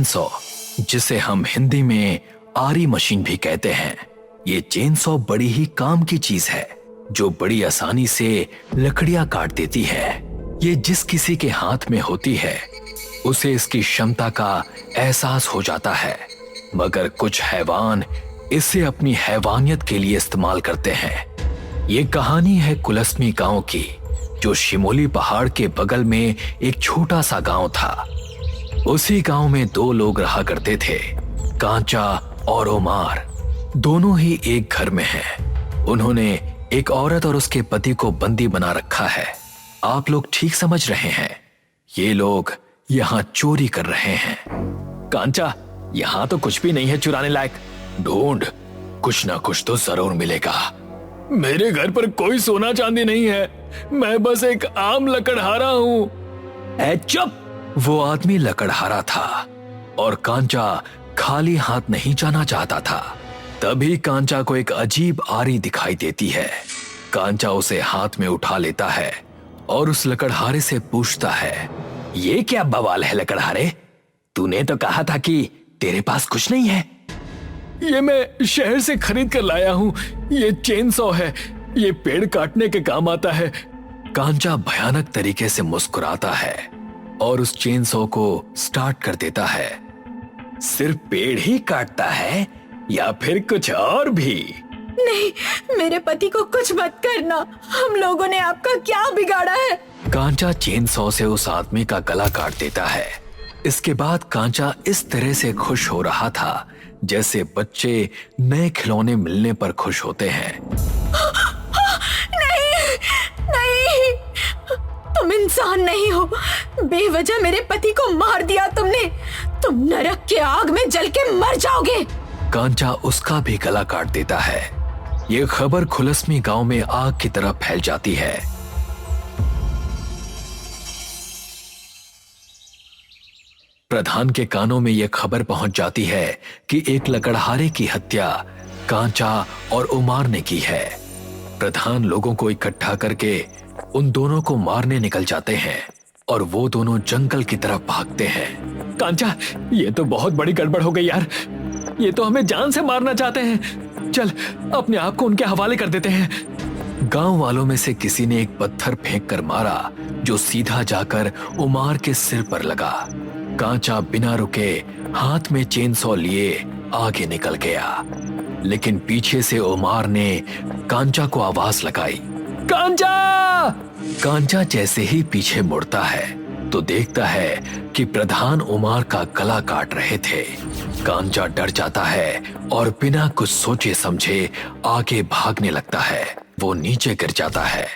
Chainsaw, जिसे हम हिंदी में आरी मशीन भी कहते हैं। ये चेनसॉ बड़ी ही काम की चीज है जो बड़ी आसानी से लकड़ियां काट देती है। ये जिस किसी के हाथ में होती है उसे इसकी क्षमता का एहसास हो जाता है, मगर कुछ हैवान इसे अपनी हैवानियत के लिए इस्तेमाल करते हैं। ये कहानी है कुलस्मी गांव की, जो शिमोली पहाड़ के बगल में एक छोटा सा गांव था। उसी गांव में दो लोग रहा करते थे, कांचा और ओमार। दोनों ही एक घर में हैं। उन्होंने एक औरत और उसके पति को बंदी बना रखा है। आप लोग ठीक समझ रहे हैं, ये लोग यहाँ चोरी कर रहे हैं। कांचा, यहाँ तो कुछ भी नहीं है चुराने लायक। ढूंढ, कुछ ना कुछ तो जरूर मिलेगा। मेरे घर पर कोई सोना चांदी नहीं है, मैं बस एक आम लकड़हारा हूँ। ऐ चुप! वो आदमी लकड़हारा था और कांचा खाली हाथ नहीं जाना चाहता था। तभी कांचा को एक अजीब आरी दिखाई देती है। कांचा उसे हाथ में उठा लेता है और उस लकड़हारे से पूछता है, ये क्या बवाल है लकड़हारे? तूने तो कहा था कि तेरे पास कुछ नहीं है। ये मैं शहर से खरीद कर लाया हूँ। ये चेनसॉ है, ये पेड़ काटने के काम आता है। कांचा भयानक तरीके से मुस्कुराता है और उस चेनसॉ को स्टार्ट कर देता है। सिर्फ पेड़ ही काटता है या फिर कुछ और भी? नहीं, मेरे पति को कुछ मत करना। हम लोगों ने आपका क्या बिगाड़ा है? कांचा चेनसॉ से उस आदमी का गला काट देता है। इसके बाद कांचा इस तरह से खुश हो रहा था जैसे बच्चे नए खिलौने मिलने पर खुश होते हैं। नहीं, नहीं, तुम इंसान नहीं हो। बेवजह मेरे पति को मार दिया तुमने। तुम नरक के आग में जल के मर जाओगे। कांचा उसका भी गला काट देता है। ये खबर खुलस्मी गांव में आग की तरह फैल जाती है। प्रधान के कानों में यह खबर पहुंच जाती है कि एक लकड़हारे की हत्या कांचा और उमार ने की है। प्रधान लोगों को इकट्ठा करके उन दोनों को मारने निकल जाते हैं और वो दोनों जंगल की तरफ भागते हैं। कांचा, ये तो बहुत बड़ी गड़बड़ हो गई यार। ये तो हमें जान से मारना चाहते हैं। चल, अपने आप को उनके हवाले कर देते हैं। गांव वालों में से किसी ने एक पत्थर फेंक कर मारा जो सीधा जाकर उमार के सिर पर लगा। कांचा बिना रुके हाथ में चेनसॉ लिए आगे निकल गया, लेकिन पीछे से उमार ने कांचा को आवाज लगाई, कांचा! कांचा जैसे ही पीछे मुड़ता है तो देखता है कि प्रधान उमार का गला काट रहे थे। कांचा डर जाता है और बिना कुछ सोचे समझे आगे भागने लगता है। वो नीचे गिर जाता है,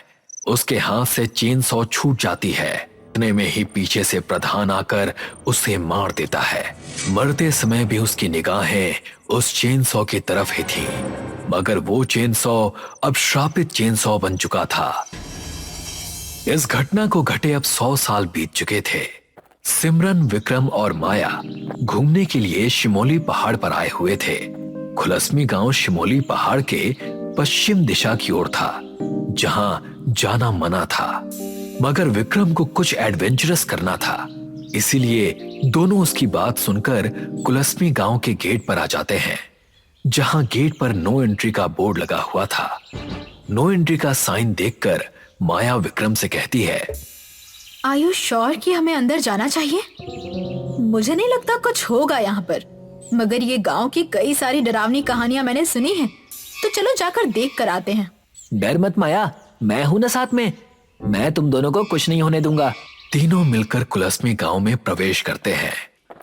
उसके हाथ से चेनसॉ छूट जाती है। इतने में ही पीछे से प्रधान आकर उसे मार देता है। मरते समय भी उसकी निगाहें उस चेनसॉ की तरफ ही थी, मगर वो चेनसॉ अब श्रापित चेनसॉ बन चुका था। इस घटना को घटे अब 100 साल बीत चुके थे। सिमरन, विक्रम और माया घूमने के लिए शिमोली पहाड़ पर आए हुए थे। खुलस्मी गांव शिमोली पहाड़ के पश्चिम दिशा की ओर था, जहां जाना मना था, मगर विक्रम को कुछ एडवेंचरस करना था। इसीलिए दोनों उसकी बात सुनकर कुलस्मी गांव के गेट पर आ जाते हैं, जहां गेट पर नो एंट्री का बोर्ड लगा हुआ था। नो एंट्री का साइन देखकर माया विक्रम से कहती है, आर यू श्योर कि हमें अंदर जाना चाहिए? मुझे नहीं लगता कुछ होगा यहाँ पर, मगर ये गांव की कई सारी डरावनी कहानियां मैंने सुनी हैं, तो चलो जाकर देख कर आते हैं। डर मत माया, मैं हूं ना साथ में। मैं तुम दोनों को कुछ नहीं होने दूंगा। तीनों मिलकर कुलस्मी गांव में प्रवेश करते हैं।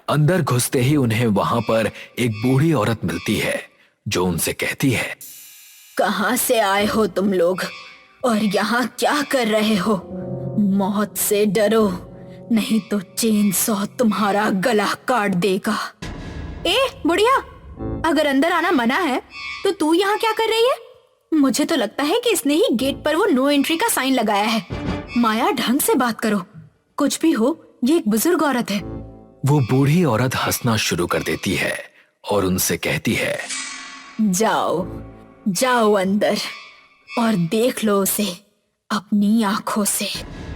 अंदर घुसते ही उन्हें वहां पर एक बूढ़ी औरत मिलती है, जो उनसे कहती है, कहाँ से आए हो तुम लोग और यहाँ क्या कर रहे हो? मौत से डरो, नहीं तो चेनसॉ तुम्हारा गला काट देगा। ए बुढ़िया, अगर अंदर आना मना है तो तू यहाँ क्या कर रही है? मुझे तो लगता है कि इसने ही गेट पर वो नो एंट्री का साइन लगाया है। माया, ढंग से बात करो, कुछ भी हो ये एक बुजुर्ग औरत है। वो बूढ़ी औरत हंसना शुरू कर देती है और उनसे कहती है, जाओ जाओ अंदर और देख लो उसे अपनी आंखों से।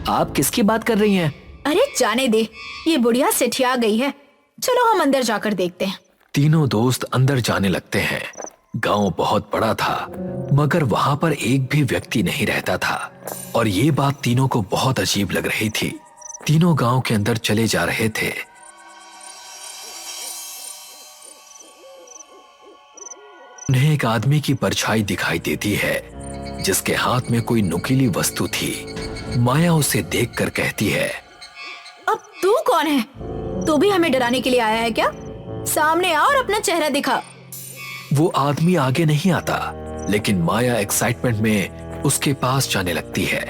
आप किसकी बात कर रही हैं? अरे जाने दे, ये बुढ़िया सेठिया गई है। चलो हम अंदर जाकर देखते हैं। तीनों दोस्त अंदर जाने लगते हैं। गांव बहुत बड़ा था, मगर वहां पर एक भी व्यक्ति नहीं रहता था और ये बात तीनों को बहुत अजीब लग रही थी। तीनों गांव के अंदर चले जा रहे थे। उन्हें एक आदमी की परछाई दिखाई देती है जिसके हाथ में कोई नुकीली वस्तु थी। माया उसे देखकर कहती है, अब तू कौन है? तू भी हमें डराने के लिए आया है क्या? सामने आ और अपना चेहरा दिखा। वो आदमी आगे नहीं आता, लेकिन माया एक्साइटमेंट में उसके पास जाने लगती है।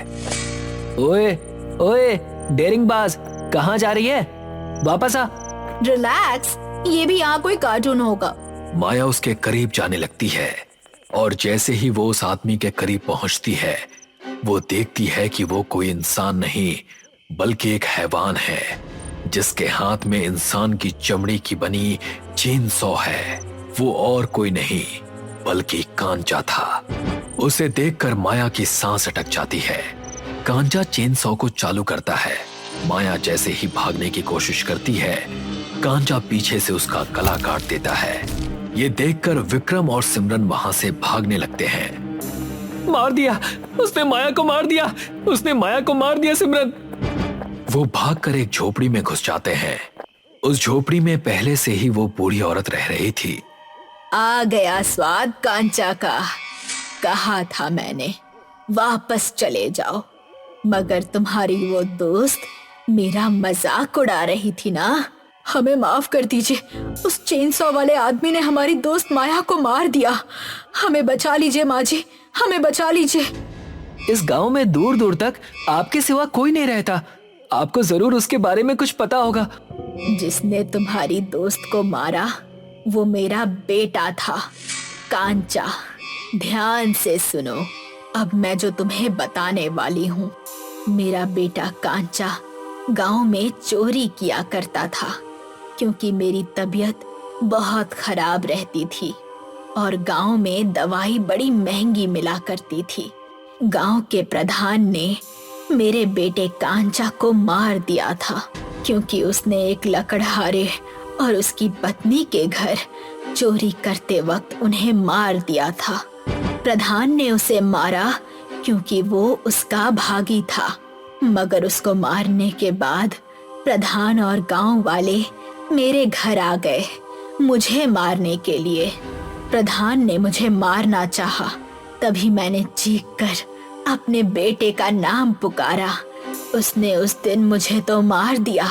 ओए ओए डेरिंग बाज, कहाँ जा रही है? वापस आ। रिलैक्स, ये भी यहाँ कोई कार्टून होगा। माया उसके करीब जाने लगती है और जैसे ही वो उस आदमी के करीब पहुंचती है, वो देखती है कि वो कोई इंसान नहीं बल्कि एक हैवान है जिसके हाथ में इंसान की चमड़ी की बनी चेन सॉ है। वो और कोई नहीं बल्कि कांचा था। उसे देखकर माया की सांस अटक जाती है। कांचा चेन सॉ को चालू करता है। माया जैसे ही भागने की कोशिश करती है, कांचा पीछे से उसका गला काट देता है। ये देखकर विक्रम और सिमरन वहां से भागने लगते हैं। मार दिया उसने, माया को मार दिया उसने, माया को मार दिया सिमरन। वो भागकर एक झोपड़ी में घुस जाते हैं। उस झोपड़ी में पहले से ही वो बूढ़ी औरत रह रही थी। आ गया स्वाद कांचा का। कहा था मैंने, वापस चले जाओ। मगर तुम्हारी वो दोस्त मेरा मजाक उड़ा रही थी ना। हमें माफ कर दीजिए। उस चेनसॉ वाले आदमी ने हमारी दोस्त माया को मार दिया। हमें बचा लीजिए माँ जी, हमें बचा लीजिए। इस गांव में दूर दूर तक आपके सिवा कोई नहीं रहता। आपको जरूर उसके बारे में कुछ पता होगा। जिसने तुम्हारी दोस्त को मारा वो मेरा बेटा था, कांचा। ध्यान से सुनो, अब मैं जो तुम्हें बताने वाली हूँ। मेरा बेटा कांचा गांव में चोरी किया करता था, क्योंकि मेरी तबीयत बहुत खराब रहती थी और गांव में दवाई बड़ी महंगी मिला करती थी। गांव के प्रधान ने मेरे बेटे कांचा को मार दिया था, क्योंकि उसने एक लकड़हारे और उसकी पत्नी के घर चोरी करते वक्त उन्हें मार दिया था। प्रधान ने उसे मारा क्योंकि वो उसका भागी था, मगर उसको मारने के बाद प्रधान और गांव वाले मेरे घर आ गए मुझे मारने के लिए। प्रधान ने मुझे मारना चाहा, तभी मैंने चीखकर अपने बेटे का नाम पुकारा। उसने उस दिन मुझे तो मार दिया,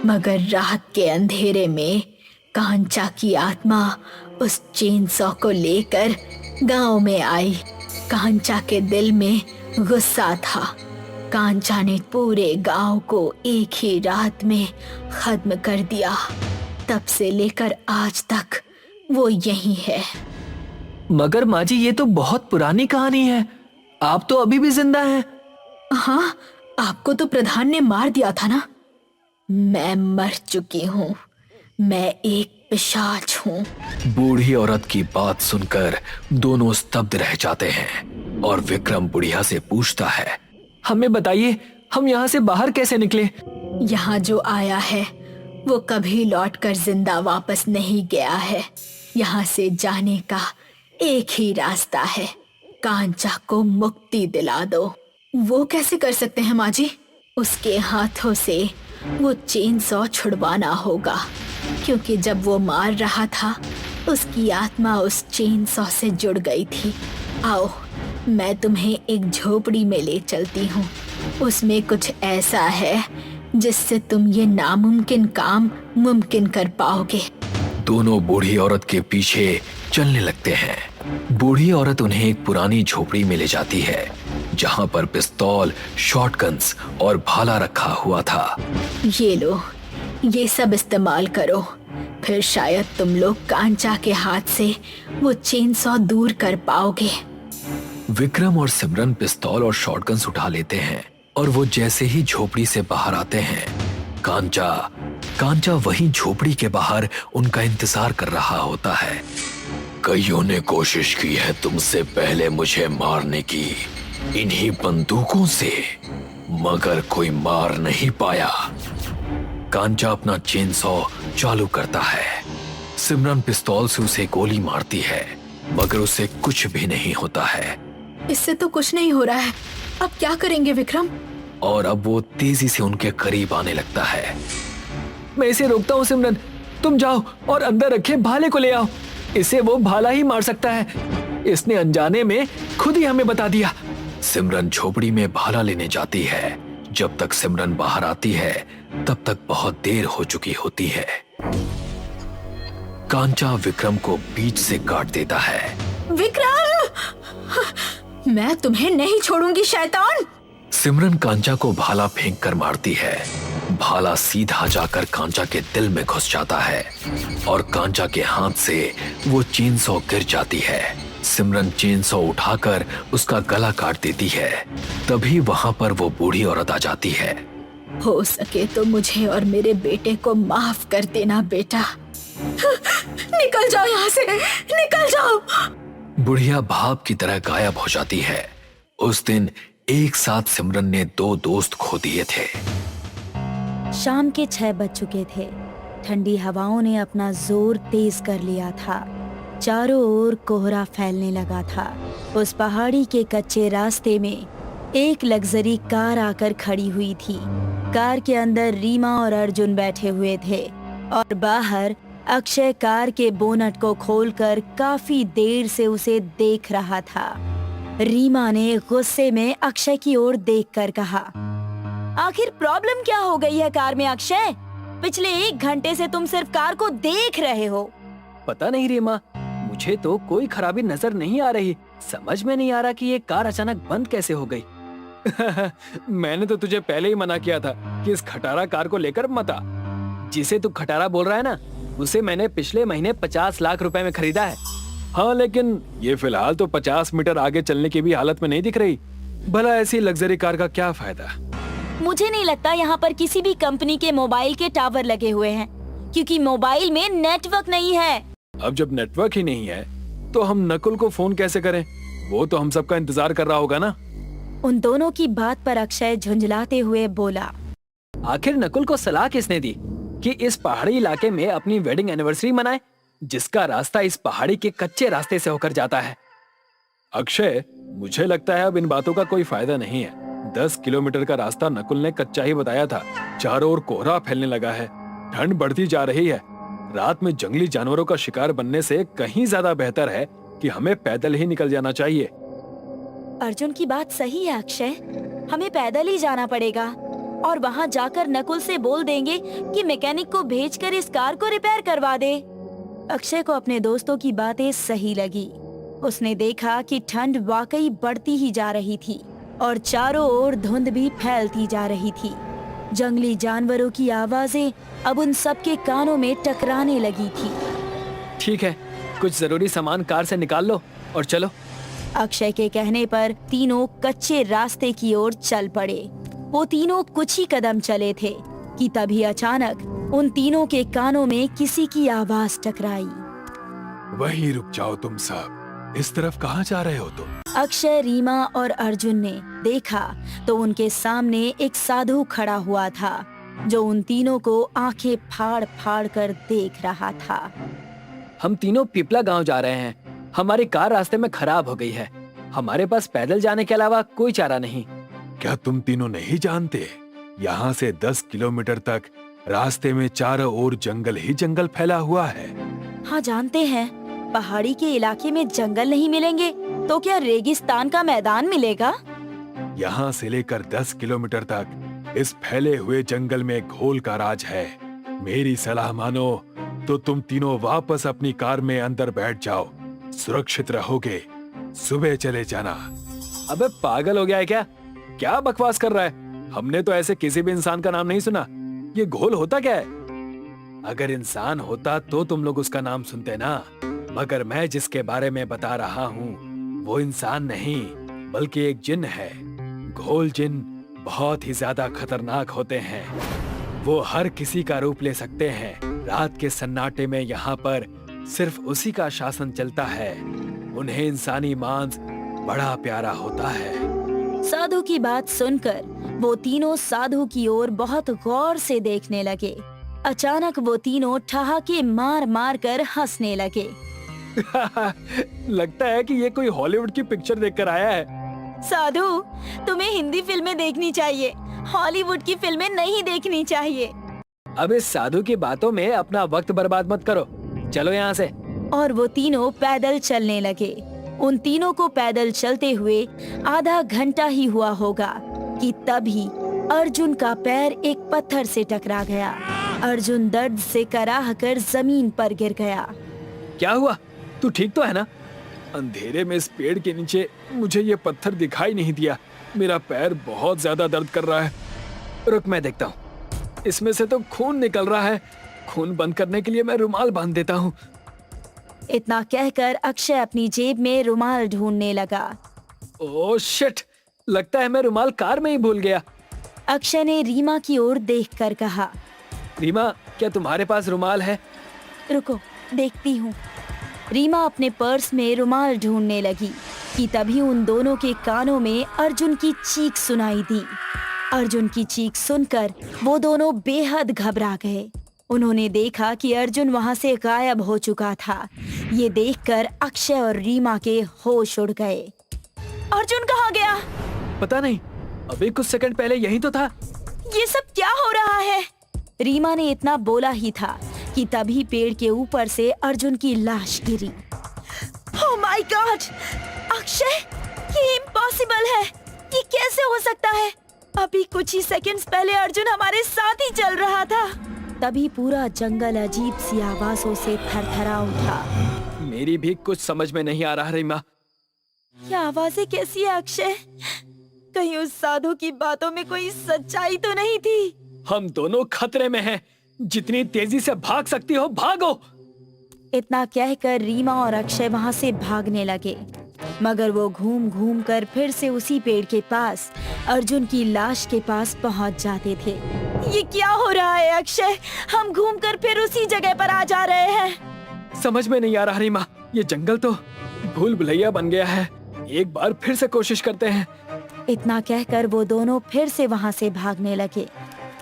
मगर रात के अंधेरे में कांचा की आत्मा उस चेनसॉ को लेकर गांव में आई। कांचा के दिल में गुस्सा था। कांचा ने पूरे गांव को एक ही रात में खत्म कर दिया। तब से लेकर आज तक वो यही है। मगर माँ जी, ये तो बहुत पुरानी कहानी है। आप तो अभी भी जिंदा हैं। हाँ, आपको तो प्रधान ने मार दिया था ना। मैं मर चुकी हूँ। मैं एक पिशाच हूँ। बूढ़ी औरत की बात सुनकर दोनों स्तब्ध रह जाते हैं और विक्रम बुढ़िया से पूछता है, हमें बताइए, हम यहाँ से बाहर कैसे निकले? यहाँ जो आया है वो कभी लौटकर जिंदा वापस नहीं गया है। यहाँ से जाने का एक ही रास्ता है, कांचा को मुक्ति दिला दो। वो कैसे कर सकते हैं माँ जी? उसके हाथों से वो चेनसॉ छुड़वाना होगा, क्योंकि जब वो मार रहा था उसकी आत्मा उस चेनसॉ से जुड़ गई थी। आओ, मैं तुम्हें एक झोपड़ी में ले चलती हूँ। उसमें कुछ ऐसा है जिससे तुम ये नामुमकिन काम मुमकिन कर पाओगे। दोनों बूढ़ी औरत के पीछे चलने लगते हैं। बूढ़ी औरत उन्हें एक पुरानी झोपड़ी में ले जाती है, जहाँ पर पिस्तौल, शॉटगन्स और भाला रखा हुआ था। ये लो, ये सब इस्तेमाल करो, फिर शायद तुम लोग कांचा के हाथ से वो चेनसॉ दूर कर पाओगे। विक्रम और सिमरन पिस्तौल और शॉटगन्स उठा लेते हैं और वो जैसे ही झोपड़ी से बाहर आते हैं, कांचा वहीं झोपड़ी के बाहर उनका इंतजार कर रहा होता है। कईयों ने कोशिश की है तुमसे पहले मुझे मारने की, इन्हीं बंदूकों से, मगर कोई मार नहीं पाया। कांचा अपना चेनसॉ चालू करता है। सिमरन पिस्तौल से उसे गोली मारती है, मगर उसे कुछ भी नहीं होता है। इससे तो कुछ नहीं हो रहा है, अब क्या करेंगे विक्रम? और अब वो तेजी से उनके करीब आने लगता है। मैं इसे रोकता हूँ सिमरन, तुम जाओ और अंदर रखे भाले को ले आओ। इसे वो भाला ही मार सकता है। इसने अनजाने में खुद ही हमें बता दिया। सिमरन झोपड़ी में भाला लेने जाती है। जब तक सिमरन बाहर आती है तब तक बहुत देर हो चुकी होती है। कांचा विक्रम को बीच से काट देता है। विक्रम, मैं तुम्हें नहीं छोड़ूंगी शैतान। सिमरन कांचा को भाला फेंक कर मारती है। भाला सीधा जाकर कांचा के दिल में घुस जाता है और कांचा के हाथ से वो चेनसॉ गिर जाती है। सिमरन चेनसॉ उठाकर उसका गला काट देती है। तभी वहां पर वो बूढ़ी औरत आ जाती है। हो सके तो मुझे और मेरे बेटे को माफ कर देना बेटा। निकल जाओ यहाँ से, निकल जाओ। बुढ़िया भाप की तरह गायब हो जाती है। उस दिन एक साथ सिमरन ने 2 दोस्त खो दिए थे। शाम के 6 बज चुके थे। ठंडी हवाओं ने अपना जोर तेज कर लिया था। चारों ओर कोहरा फैलने लगा था। उस पहाड़ी के कच्चे रास्ते में एक लग्जरी कार आकर खड़ी हुई थी। कार के अंदर रीमा और अर्जुन बैठे हुए थे और बाहर अक्षय कार के बोनट को खोलकर काफी देर से उसे देख रहा था। रीमा ने गुस्से में अक्षय की ओर देखकर कहा, आखिर प्रॉब्लम क्या हो गई है कार में अक्षय? पिछले 1 घंटे से तुम सिर्फ कार को देख रहे हो। पता नहीं रीमा, मुझे तो कोई खराबी नजर नहीं आ रही। समझ में नहीं आ रहा कि ये कार अचानक बंद कैसे हो गई। मैंने तो तुझे पहले ही मना किया था कि इस खटारा कार को लेकर मत आ। जिसे तू खटारा बोल रहा है ना, उसे मैंने पिछले महीने 50 लाख रुपए में खरीदा है। हाँ, लेकिन ये फिलहाल तो 50 मीटर आगे चलने की भी हालत में नहीं दिख रही। भला ऐसी लग्जरी कार का क्या फायदा? मुझे नहीं लगता यहाँ पर किसी भी कंपनी के मोबाइल के टावर लगे हुए हैं, क्योंकि मोबाइल में नेटवर्क नहीं है। अब जब नेटवर्क ही नहीं है तो हम नकुल को फोन कैसे करें? वो तो हम सबका इंतजार कर रहा होगा ना। उन दोनों की बात पर अक्षय झुंझलाते हुए बोला, आखिर नकुल को सलाह किसने दी कि इस पहाड़ी इलाके में अपनी वेडिंग एनिवर्सरी मनाए, जिसका रास्ता इस पहाड़ी के कच्चे रास्ते से होकर जाता है? अक्षय, मुझे लगता है अब इन बातों का कोई फायदा नहीं है। 10 किलोमीटर का रास्ता नकुल ने कच्चा ही बताया था। चारों ओर कोहरा फैलने लगा है, ठंड बढ़ती जा रही है। रात में जंगली जानवरों का शिकार बनने से कहीं ज्यादा बेहतर है कि हमें पैदल ही निकल जाना चाहिए। अर्जुन की बात सही है अक्षय, हमें पैदल ही जाना पड़ेगा और वहाँ जाकर नकुल से बोल देंगे कि मैकेनिक को भेजकर इस कार को रिपेयर करवा दे। अक्षय को अपने दोस्तों की बातें सही लगी। उसने देखा कि ठंड वाकई बढ़ती ही जा रही थी और चारों ओर धुंध भी फैलती जा रही थी। जंगली जानवरों की आवाजें अब उन सबके कानों में टकराने लगी थी। ठीक है, कुछ जरूरी सामान कार से निकाल लो और चलो। अक्षय के कहने पर तीनों कच्चे रास्ते की ओर चल पड़े। वो तीनों कुछ ही कदम चले थे कि तभी अचानक उन तीनों के कानों में किसी की आवाज टकराई। वहीं रुक जाओ तुम सब, इस तरफ कहाँ जा रहे हो तुम? अक्षय, रीमा और अर्जुन ने देखा तो उनके सामने एक साधु खड़ा हुआ था जो उन तीनों को आंखें फाड़ फाड़ कर देख रहा था। हम तीनों पिपला गांव जा रहे हैं। हमारी कार रास्ते में खराब हो गई है। हमारे पास पैदल जाने के अलावा कोई चारा नहीं। क्या तुम तीनों नहीं जानते? यहाँ से 10 किलोमीटर तक रास्ते में चारों ओर जंगल ही जंगल फैला हुआ है। हाँ, जानते हैं। पहाड़ी के इलाके में जंगल नहीं मिलेंगे तो क्या रेगिस्तान का मैदान मिलेगा? यहाँ से लेकर 10 किलोमीटर तक इस फैले हुए जंगल में घोल का राज है। मेरी सलाह मानो तो तुम तीनों वापस अपनी कार में अंदर बैठ जाओ, सुरक्षित रहोगे। सुबह चले जाना। अबे पागल हो गया है क्या? क्या बकवास कर रहा है? हमने तो ऐसे किसी भी इंसान का नाम नहीं सुना। ये घोल होता क्या है? अगर इंसान होता तो तुम लोग उसका नाम सुनते ना, मगर मैं जिसके बारे में बता रहा हूँ वो इंसान नहीं बल्कि एक जिन है। घोल जिन बहुत ही ज्यादा खतरनाक होते हैं। वो हर किसी का रूप ले सकते हैं। रात के सन्नाटे में यहाँ पर सिर्फ उसी का शासन चलता है। उन्हें इंसानी मांस बड़ा प्यारा होता है। साधु की बात सुनकर वो तीनों साधु की ओर बहुत गौर से देखने लगे। अचानक वो तीनों ठहाके मार मार कर हंसने लगे। लगता है कि ये कोई हॉलीवुड की पिक्चर देखकर आया है। साधु, तुम्हें हिंदी फिल्में देखनी चाहिए, हॉलीवुड की फिल्में नहीं देखनी चाहिए। अब इस साधु की बातों में अपना वक्त बर्बाद मत करो, चलो यहाँ से। और वो तीनों पैदल चलने लगे। उन तीनों को पैदल चलते हुए आधा घंटा ही हुआ होगा कि तभी अर्जुन का पैर एक पत्थर से टकरा गया। अर्जुन दर्द से कराह कर जमीन पर गिर गया। क्या हुआ? तू ठीक तो है ना? अंधेरे में इस पेड़ के नीचे मुझे ये पत्थर दिखाई नहीं दिया। मेरा पैर बहुत ज्यादा दर्द कर रहा है। रुक, मैं देखता हूँ। इसमें से तो खून निकल रहा है। खून बंद करने के लिए मैं रुमाल बांध देता हूँ। इतना कहकर अक्षय अपनी जेब में रुमाल ढूंढने लगा। ओह शिट, लगता है मैं रुमाल कार में ही भूल गया। अक्षय ने रीमा की ओर देखकर कहा, रीमा, क्या तुम्हारे पास रुमाल है? रुको, देखती हूँ। रीमा अपने पर्स में रुमाल ढूंढने लगी कि तभी उन दोनों के कानों में अर्जुन की चीख सुनाई दी। अर्जुन की चीख सुनकर वो दोनों बेहद घबरा गए। उन्होंने देखा कि अर्जुन वहां से गायब हो चुका था। ये देखकर अक्षय और रीमा के होश उड़ गए। अर्जुन कहाँ गया? पता नहीं, अभी कुछ सेकंड पहले यही तो था। ये सब क्या हो रहा है? रीमा ने इतना बोला ही था कि तभी पेड़ के ऊपर से अर्जुन की लाश गिरी। Oh my god! अक्षय, ये इम्पॉसिबल है। ये कैसे हो सकता है? अभी कुछ ही सेकंड्स पहले अर्जुन हमारे साथ ही चल रहा था। तभी पूरा जंगल अजीब सी आवाजों से थरथरा उठा। मेरी भी कुछ समझ में नहीं आ रहा रीमा। ये आवाजें कैसी है अक्षय? कहीं उस साधु की बातों में कोई सच्चाई तो नहीं थी? हम दोनों खतरे में हैं। जितनी तेजी से भाग सकती हो भागो। इतना कहकर रीमा और अक्षय वहां से भागने लगे, मगर वो घूम घूम कर फिर से उसी पेड़ के पास अर्जुन की लाश के पास पहुंच जाते थे। ये क्या हो रहा है अक्षय? हम घूमकर फिर उसी जगह पर आ जा रहे हैं। समझ में नहीं आ रहा रीमा, ये जंगल तो भूल भुलैया बन गया है। एक बार फिर से कोशिश करते हैं। इतना कहकर वो दोनों फिर से वहां से भागने लगे,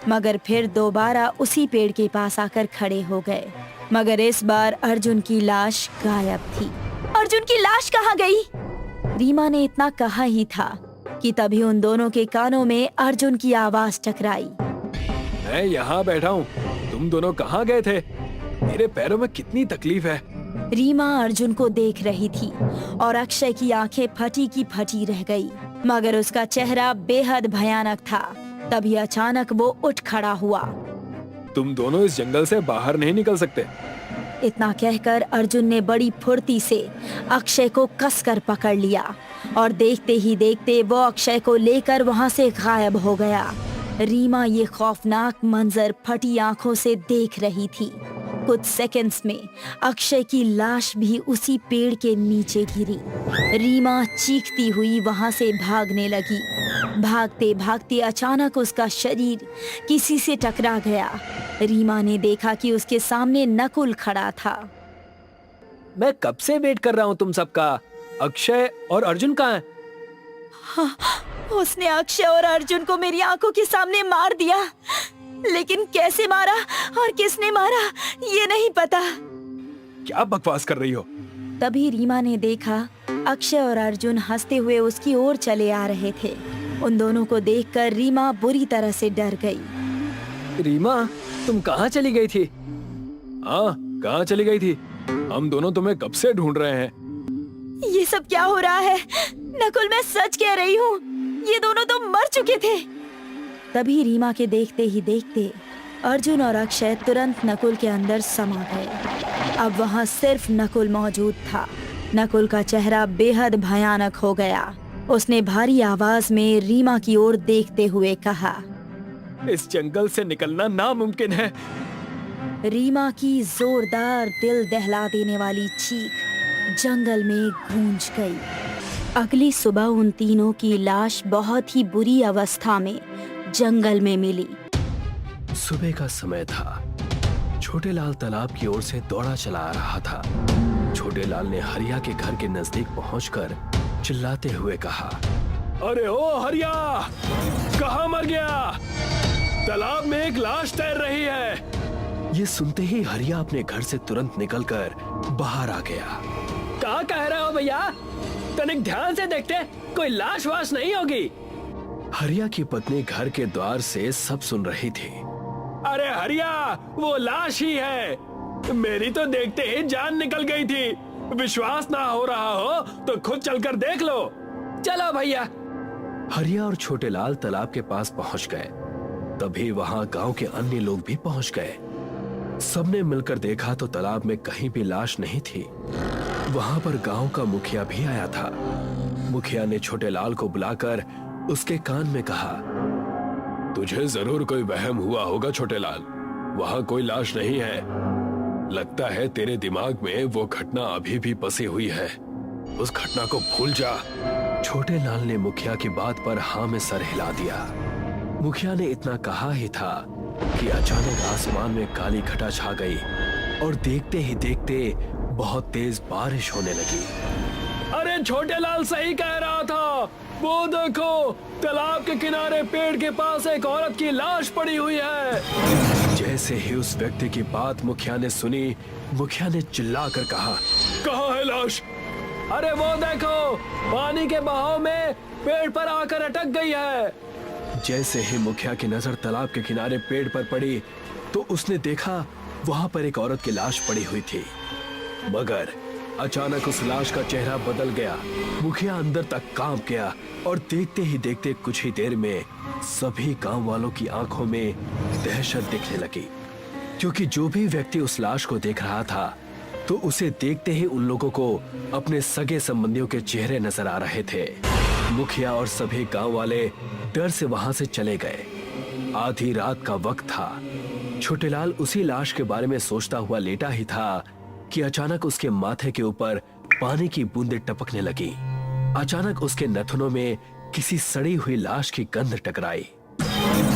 मगर फिर दोबारा उसी पेड़ के पास आकर खड़े हो गए। मगर इस बार अर्जुन की लाश गायब थी। अर्जुन की लाश कहाँ गई? रीमा ने इतना कहा ही था कि तभी उन दोनों के कानों में अर्जुन की आवाज टकराई। मैं यहाँ बैठा हूँ, तुम दोनों कहाँ गए थे? मेरे पैरों में कितनी तकलीफ है। रीमा अर्जुन को देख रही थी और अक्षय की आंखें फटी की फटी रह गई, मगर उसका चेहरा बेहद भयानक था। तभी अचानक वो उठ खड़ा हुआ। तुम दोनों इस जंगल से बाहर नहीं निकल सकते। इतना कहकर अर्जुन ने बड़ी फुर्ती से अक्षय को कसकर पकड़ लिया और देखते ही देखते वो अक्षय को लेकर वहां से गायब हो गया। रीमा ये खौफनाक मंजर फटी आंखों से देख रही थी। कुछ सेकंड्स में अक्षय की लाश भी उसी पेड़ के नीचे गिरी। रीमा चीखती हुई वहां से भागने लगी। भागते भागते अचानक उसका शरीर किसी से टकरा गया। रीमा ने देखा कि उसके सामने नकुल खड़ा था। मैं कब से वेट कर रहा हूँ तुम सबका। अक्षय और अर्जुन कहाँ हैं? हाँ, उसने अक्षय और अर्जुन को मेरी आंखों के सामने मार दिया, लेकिन कैसे मारा और किसने मारा ये नहीं पता। क्या बकवास कर रही हो? तभी रीमा ने देखा अक्षय और अर्जुन हंसते हुए उसकी ओर चले आ रहे थे। उन दोनों को देखकर रीमा बुरी तरह से डर गई। रीमा, तुम कहाँ चली गई थी? हाँ, कहाँ चली गई थी? हम दोनों तुम्हें कब से ढूंढ रहे हैं। ये सब क्या हो रहा है? नकुल, मैं सच कह रही हूँ, ये दोनों तो मर चुके थे। तभी रीमा के देखते ही देखते अर्जुन और अक्षय तुरंत नकुल के अंदर समा गए। अब वहाँ सिर्फ नकुल मौजूद था। नकुल का चेहरा बेहद भयानक हो गया। उसने भारी आवाज में रीमा की ओर देखते हुए कहा, इस जंगल से निकलना नामुमकिन है। रीमा की जोरदार दिल दहला देने वाली चीख जंगल में गूंज गई। अगली सुबह उन तीनों की लाश बहुत ही बुरी अवस्था में जंगल में मिली। सुबह का समय था। छोटे लाल तालाब की ओर से दौड़ा चला आ रहा था। छोटे लाल ने हरिया के घर के नजदीक पहुंचकर चिल्लाते हुए कहा, अरे ओ हरिया, कहाँ मर गया, तालाब में एक लाश तैर रही है। ये सुनते ही हरिया अपने घर से तुरंत निकलकर बाहर आ गया। क्या कह रहे हो भैया? तनिक ध्यान से देखते, कोई लाश वाश नहीं होगी। हरिया की पत्नी घर के द्वार से सब सुन रही थी। अरे हरिया, वो लाश ही है। मेरी तो देखते ही जान निकल गई थी। विश्वास ना हो रहा हो तो खुद चलकर देख लो। चलो भैया। हरिया और छोटे लाल तालाब के पास पहुंच गए। तभी वहां गांव के अन्य लोग भी पहुंच गए। सबने मिलकर देखा तो तालाब में कहीं भी लाश नहीं थी। वहां पर गांव का मुखिया भी आया था। मुखिया ने छोटे लाल को बुलाकर उसके कान में कहा, तुझे जरूर कोई वहम हुआ होगा छोटे लाल, वहां कोई लाश नहीं है। लगता है तेरे दिमाग में वो घटना अभी भी बसी हुई है। उस घटना को भूल जा। छोटे लाल ने मुखिया की बात पर हाँ में सर हिला दिया। मुखिया ने इतना कहा ही था कि अचानक आसमान में काली घटा छा गई और देखते ही देखते बहुत तेज बारिश होने लगी। अरे छोटे लाल सही कह रहा था, वो देखो तालाब के किनारे पेड़ के पास एक औरत की लाश पड़ी हुई है। जैसे ही उस व्यक्ति की बात मुखिया ने सुनी, मुखिया ने चिल्लाकर कहा, कहाँ है लाश? अरे वो देखो, पानी के बहाव में पेड़ पर आकर अटक गई है। जैसे ही मुखिया की नजर तालाब के किनारे पेड़ पर पड़ी तो उसने देखा वहां पर एक औरत की लाश पड़ी हुई थी। मगर अचानक उस लाश का चेहरा बदल गया। मुखिया अंदर तक कांप गया और देखते ही देखते कुछ ही देर में सभी गांव वालों की आंखों में दहशत दिखने लगी, क्योंकि जो भी व्यक्ति उस लाश को देख रहा था तो उसे देखते ही उन लोगों को अपने सगे संबंधियों के चेहरे नजर आ रहे थे। मुखिया और सभी गांव वाले डर से वहां से चले गए। आधी रात का वक्त था। छोटेलाल उसी लाश के बारे में सोचता हुआ लेटा ही था कि अचानक उसके माथे के ऊपर पानी की बूंदें टपकने लगी। अचानक उसके नथुनों में किसी सड़ी हुई लाश की गंध टकराई।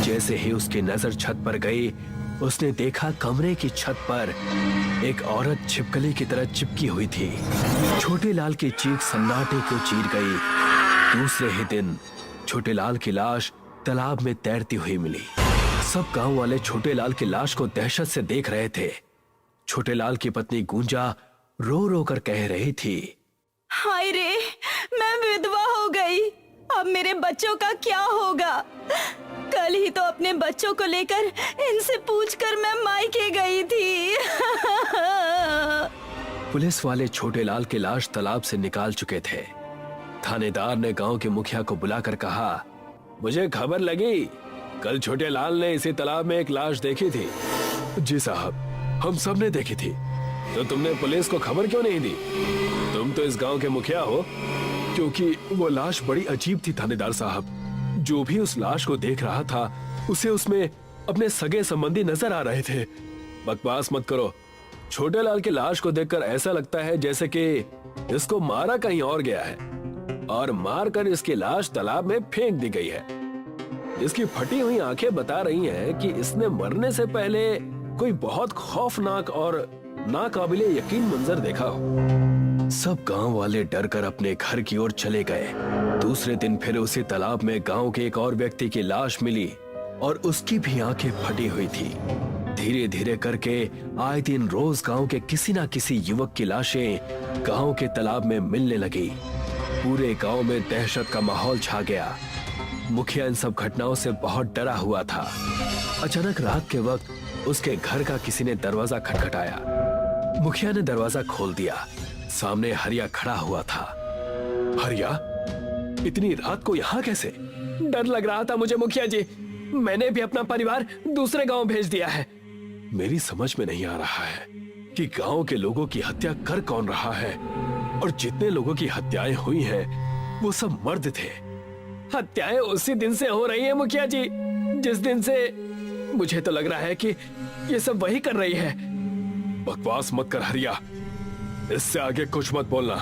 जैसे ही उसकी नजर छत पर गई, उसने देखा कमरे की छत पर एक औरत छिपकली की तरह चिपकी हुई थी। छोटे लाल की चीख सन्नाटे को चीर गई। दूसरे ही दिन छोटे लाल की लाश तालाब में तैरती हुई मिली। सब गांव वाले छोटे लाल की लाश को दहशत से देख रहे थे। छोटे लाल की पत्नी गुंजा रो रो कर कह रही थी, हाय रे, मैं विधवा हो गई। अब मेरे बच्चों का क्या होगा? कल ही तो अपने बच्चों को लेकर इनसे पूछकर मैं मायके गई थी। पुलिस वाले छोटे लाल की लाश तालाब से निकाल चुके थे। थानेदार ने गांव के मुखिया को बुलाकर कहा, मुझे खबर लगी, कल छोटे लाल ने इसी तालाब में एक लाश देखी थी। जी साहब, हम सब ने देखी थी। तो तुमने पुलिस को खबर क्यों नहीं दी? तुम तो इस गांव के मुखिया हो। क्योंकि वो लाश बड़ी अजीब थी थानेदार साहब। जो भी उस लाश को देख रहा था उसे उसमें अपने सगे संबंधी नजर आ रहे थे। बकवास मत करो। छोटे लाल की लाश को देखकर ऐसा लगता है जैसे कि इसको मारा कहीं और गया है और मारकर इसकी लाश तालाब में फेंक दी गई है। इसकी फटी हुई आंखें बता रही हैं कि इसने मरने से पहले कोई बहुत खौफनाक और नाकाबिले यकीन मंजर देखा हो। सब गांव वाले डर कर अपने घर की ओर चले गए। दूसरे दिन फिर उसी तालाब में गांव के एक और व्यक्ति की लाश मिली और उसकी भी आंखें फटी हुई थी। धीरे धीरे करके आए दिन रोज गांव के किसी ना किसी युवक की लाशें गांव के तालाब में मिलने लगी। पूरे गांव में दहशत का माहौल छा गया। मुखिया इन सब घटनाओं से बहुत डरा हुआ था। अचानक रात के वक्त उसके घर का किसी ने दरवाजा खटखटाया। मुखिया ने दरवाजा खोल दिया। सामने हरिया खड़ा हुआ था। हरिया, इतनी रात को यहाँ कैसे? डर लग रहा था मुझे मुखिया जी, मैंने भी अपना परिवार दूसरे गांव भेज दिया है। मेरी समझ में नहीं आ रहा है कि गांव के लोगों की हत्या कर कौन रहा है, और जितने लोगों की हत्याएं हुई हैं, वो सब मर्द थे। हत्याएं उसी दिन से हो रही है मुखिया जी, जिस दिन से मुझे तो लग रहा है कि ये सब वही कर रही है। बकवास मत कर हरिया, इससे आगे कुछ मत बोलना।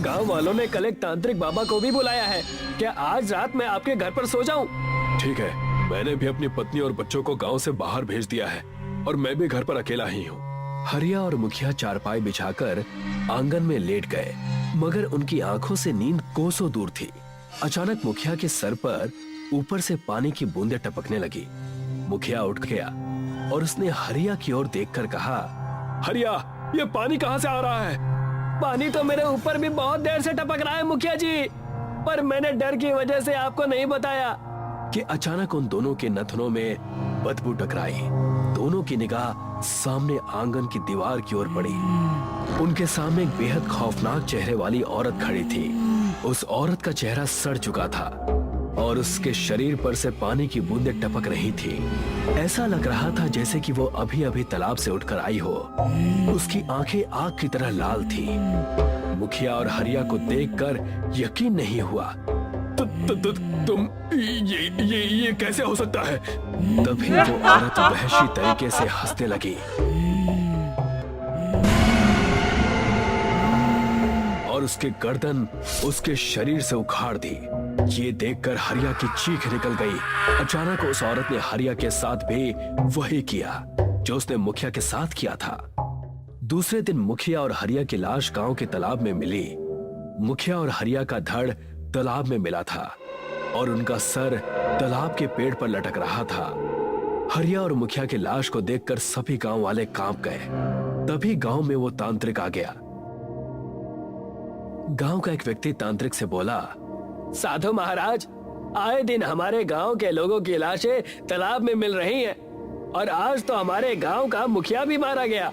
गांव वालों ने कल एक तांत्रिक बाबा को भी बुलाया है। क्या आज रात मैं आपके घर पर सो जाऊं? ठीक है, मैंने भी अपनी पत्नी और बच्चों को गांव से बाहर भेज दिया है और मैं भी घर पर अकेला ही हूँ। हरिया और मुखिया चारपाई बिछाकर आंगन में लेट गए, मगर उनकी आंखों से नींद कोसों दूर थी। अचानक मुखिया के सर पर ऊपर से पानी की बूंदें टपकने लगी। मुखिया उठ गया और उसने हरिया की ओर देखकर कहा, हरिया, ये पानी कहाँ से आ रहा है? पानी तो मेरे ऊपर भी बहुत देर से टपक रहा है मुखिया जी, पर मैंने डर की वजह से आपको नहीं बताया। कि अचानक उन दोनों के नथनों में बदबू टकराई। दोनों की निगाह सामने आंगन की दीवार की ओर पड़ी। उनके सामने एक बेहद खौफनाक चेहरे वाली औरत खड़ी थी। उस औरत का चेहरा सड़ चुका था और उसके शरीर पर से पानी की बूंदें टपक रही थी। ऐसा लग रहा था जैसे कि वो अभी अभी तालाब से उठकर आई हो। उसकी आंखें आग की तरह लाल थी। मुखिया और हरिया को देखकर यकीन नहीं हुआ। तुम ये कैसे हो सकता है? तभी वो औरत वहशी तरीके से हंसने लगी और उसकी गर्दन उसके शरीर से उखाड़ दी। ये देखकर हरिया की चीख निकल गई। अचानक उस औरत ने हरिया के साथ भी वही किया जो उसने मुखिया के साथ किया था। दूसरे दिन मुखिया और हरिया की लाश गांव के तालाब में मिली। मुखिया और हरिया का धड़ तालाब में मिला था और उनका सर तालाब के पेड़ पर लटक रहा था। हरिया और मुखिया की लाश को देखकर सभी गांव वाले कांप गए। तभी गांव में वो तांत्रिक आ गया। गांव का एक व्यक्ति तांत्रिक से बोला, साधु महाराज, आए दिन हमारे गांव के लोगों की लाशें तालाब में मिल रही हैं और आज तो हमारे गांव का मुखिया भी मारा गया।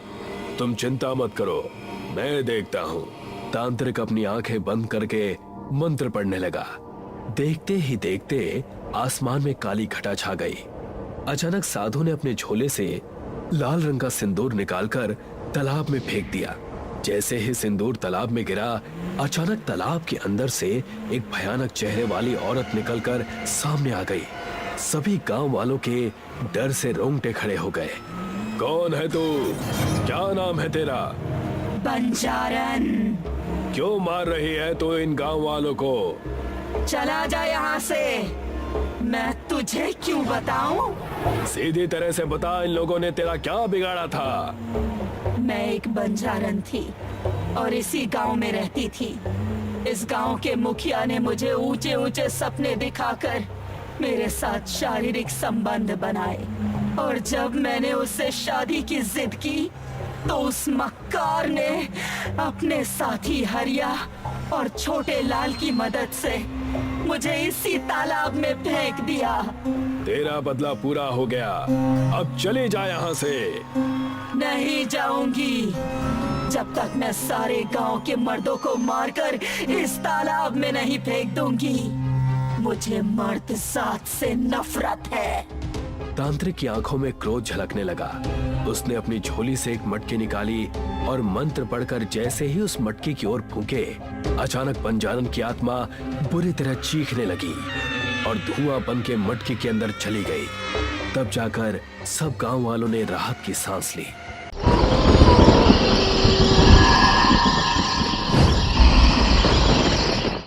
तुम चिंता मत करो, मैं देखता हूँ। तांत्रिक अपनी आंखें बंद करके मंत्र पढ़ने लगा। देखते ही देखते आसमान में काली घटा छा गई। अचानक साधु ने अपने झोले से लाल रंग का सिंदूर निकालकर तालाब में फेंक दिया। जैसे ही सिंदूर तालाब में गिरा, अचानक तालाब के अंदर से एक भयानक चेहरे वाली औरत निकलकर सामने आ गई। सभी गांव वालों के डर से रोंगटे खड़े हो गए। कौन है तू? क्या नाम है तेरा? बंजारन। क्यों मार रही है तू इन गांव वालों को? चला जा यहाँ से। मैं तुझे क्यों बताऊं? सीधी तरह से बता, इन लोगों ने तेरा क्या बिगाड़ा था? मैं एक बंजारन थी और इसी गांव में रहती थी। इस गांव के मुखिया ने मुझे ऊंचे ऊंचे सपने दिखाकर मेरे साथ शारीरिक संबंध बनाए और जब मैंने उससे शादी की जिद की तो उस मक्कार ने अपने साथी हरिया और छोटे लाल की मदद से मुझे इसी तालाब में फेंक दिया। तेरा बदला पूरा हो गया, अब चली जा यहाँ से। नहीं जाऊंगी जब तक मैं सारे गांव के मर्दों को मारकर इस तालाब में नहीं फेंक दूंगी। मुझे मर्द जात से नफरत है। तांत्रिक की आंखों में क्रोध झलकने लगा। उसने अपनी झोली से एक मटकी निकाली और मंत्र पढ़कर जैसे ही उस मटकी की ओर फूंके, अचानक बंजारन की आत्मा बुरी तरह चीखने लगी और धुआं बन के मटकी के अंदर चली गई। तब जाकर सब गांव वालों ने राहत की सांस ली।